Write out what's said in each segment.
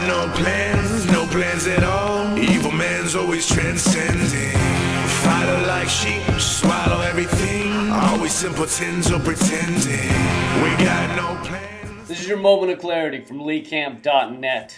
no plans at all. Evil man's always transcending. Fighter like sheep, swallow everything. Always simpletons or pretending. We got no plans. This is your moment of clarity from LeeCamp.net.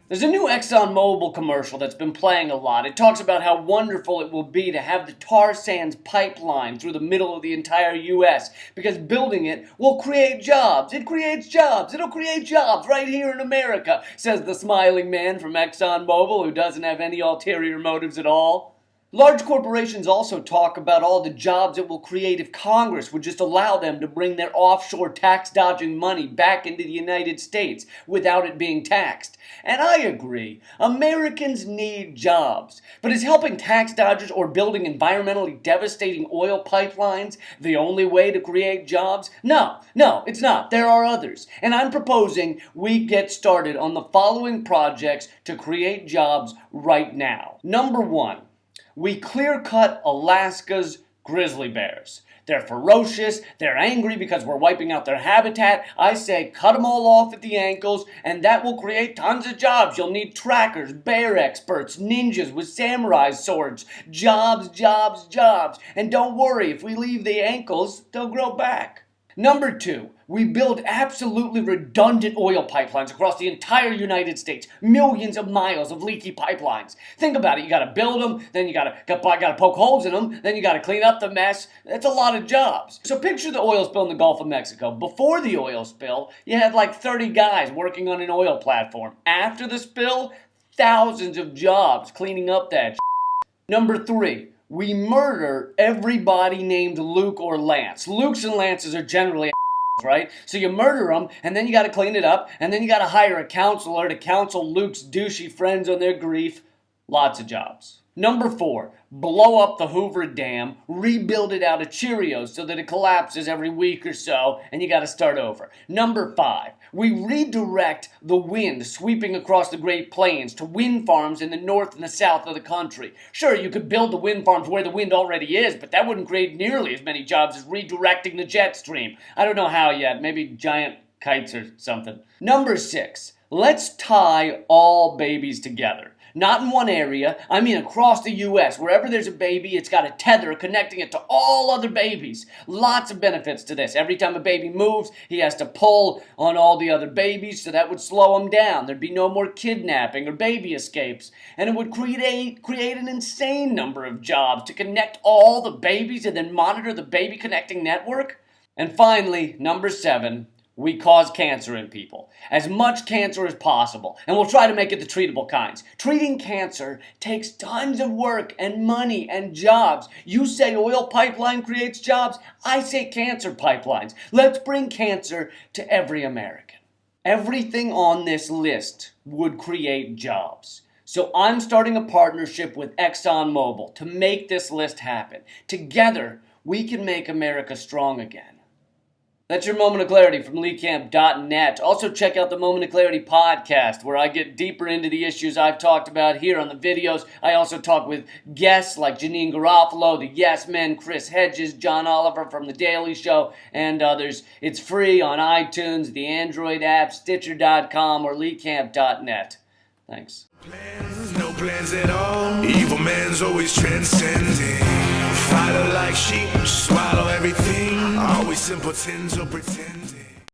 There's a new ExxonMobil commercial that's been playing a lot. It talks about how wonderful it will be to have the tar sands pipeline through the middle of the entire U.S. because building it will create jobs. It creates jobs. It'll create jobs right here in America, says the smiling man from ExxonMobil who doesn't have any ulterior motives at all. Large corporations also talk about all the jobs it will create if Congress would just allow them to bring their offshore tax-dodging money back into the United States without it being taxed. And I agree. Americans need jobs. But is helping tax dodgers or building environmentally devastating oil pipelines the only way to create jobs? No, it's not. There are others. And I'm proposing we get started on the following projects to create jobs right now. Number 1. We clear-cut Alaska's grizzly bears. They're ferocious, they're angry because we're wiping out their habitat. I say cut them all off at the ankles, and that will create tons of jobs. You'll need trackers, bear experts, ninjas with samurai swords. Jobs, jobs, jobs. And don't worry, if we leave the ankles, they'll grow back. Number 2, we build absolutely redundant oil pipelines across the entire United States. Millions of miles of leaky pipelines. Think about it. You gotta build them, then you gotta poke holes in them, then you gotta clean up the mess. That's a lot of jobs. So picture the oil spill in the Gulf of Mexico. Before the oil spill, you had like 30 guys working on an oil platform. After the spill, thousands of jobs cleaning up that shit. Number 3. We murder everybody named Luke or Lance. Lukes and Lances are generally right? So you murder them, and then you got to clean it up, and then you got to hire a counselor to counsel Luke's douchey friends on their grief. Lots of jobs. Number 4, blow up the Hoover Dam, rebuild it out of Cheerios so that it collapses every week or so, and you got to start over. Number 5, we redirect the wind sweeping across the Great Plains to wind farms in the north and the south of the country. Sure, you could build the wind farms where the wind already is, but that wouldn't create nearly as many jobs as redirecting the jet stream. I don't know how yet, maybe giant kites or something. Number 6, let's tie all babies together. Not in one area, I mean across the U.S. Wherever there's a baby, it's got a tether connecting it to all other babies. Lots of benefits to this. Every time a baby moves, he has to pull on all the other babies, so that would slow him down. There'd be no more kidnapping or baby escapes. And it would create an insane number of jobs to connect all the babies and then monitor the baby connecting network. And finally, number 7. We cause cancer in people. As much cancer as possible. And we'll try to make it the treatable kinds. Treating cancer takes tons of work and money and jobs. You say oil pipeline creates jobs. I say cancer pipelines. Let's bring cancer to every American. Everything on this list would create jobs. So I'm starting a partnership with ExxonMobil to make this list happen. Together, we can make America strong again. That's your Moment of Clarity from LeeCamp.net. Also check out the Moment of Clarity podcast, where I get deeper into the issues I've talked about here on the videos. I also talk with guests like Janine Garofalo, the Yes Men, Chris Hedges, John Oliver from The Daily Show, and others. It's free on iTunes, the Android app, Stitcher.com, or LeeCamp.net. Thanks. No plans at all. Evil man's always transcending. Fighter like sheep, swallow everything. Always simpletons or pretend.